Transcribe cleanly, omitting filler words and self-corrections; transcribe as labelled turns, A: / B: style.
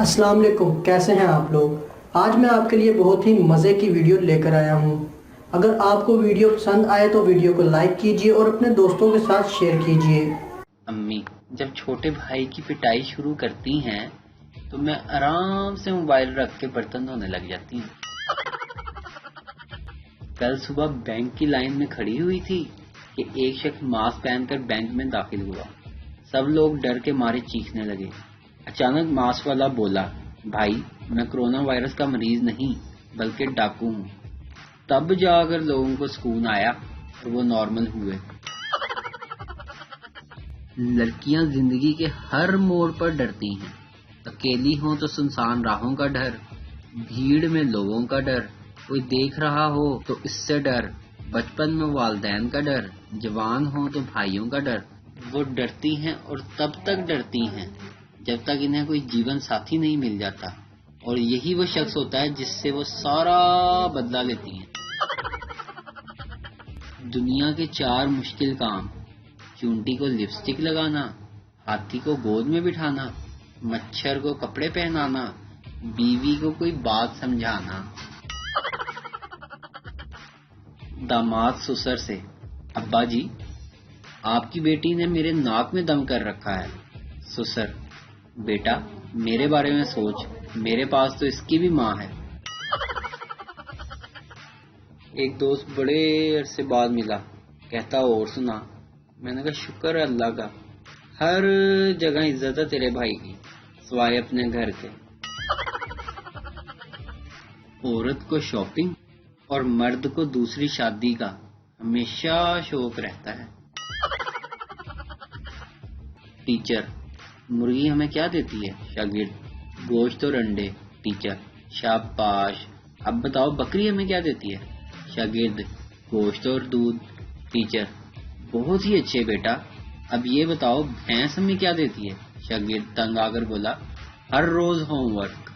A: अस्सलाम वालेकुम, कैसे हैं आप लोग। आज मैं आपके लिए बहुत ही मज़े की वीडियो लेकर आया हूँ। अगर आपको वीडियो पसंद आए तो वीडियो को लाइक कीजिए और अपने दोस्तों के साथ शेयर कीजिए।
B: अम्मी जब छोटे भाई की पिटाई शुरू करती हैं तो मैं आराम से मोबाइल रख के बर्तन धोने लग जाती हूँ। कल सुबह बैंक की लाइन में खड़ी हुई थी कि एक शख्स मास्क पहनकर बैंक में दाखिल हुआ। सब लोग डर के मारे चीखने लगे। अचानक मास्क वाला बोला, भाई मैं कोरोना वायरस का मरीज नहीं बल्कि डाकू हूँ। तब जाकर लोगों को सुकून आया और वो नॉर्मल हुए। लड़कियां जिंदगी के हर मोड़ पर डरती हैं। अकेली हो तो सुनसान राहों का डर, भीड़ में लोगों का डर, कोई देख रहा हो तो इससे डर, बचपन में वालिदैन का डर, जवान हो तो भाइयों का डर। वो डरती हैं और तब तक डरती हैं जब तक इन्हें कोई जीवन साथी नहीं मिल जाता, और यही वो शख्स होता है जिससे वो सारा बदला लेती हैं। दुनिया के 4 मुश्किल काम: चूंटी को लिपस्टिक लगाना, हाथी को गोद में बिठाना, मच्छर को कपड़े पहनाना, बीवी को कोई बात समझाना। दामाद ससुर से, अब्बा जी आपकी बेटी ने मेरे नाक में दम कर रखा है। ससुर, बेटा मेरे बारे में सोच, मेरे पास तो इसकी भी माँ है। एक दोस्त बड़े अरसे बाद मिला, कहता और सुना। मैंने कहा शुक्र है अल्लाह का, हर जगह इज्जत है तेरे भाई की सिवाय अपने घर के। औरत को शॉपिंग और मर्द को दूसरी शादी का हमेशा शौक रहता है। टीचर, मुर्गी हमें क्या देती है? शागिर्द, गोश्त और अंडे। टीचर, शाबाश। अब बताओ बकरी हमें क्या देती है? शागिर्द, गोश्त और दूध। टीचर, बहुत ही अच्छे बेटा, अब ये बताओ भैंस हमें क्या देती है? शागिर्द तंग आकर बोला, हर रोज होमवर्क।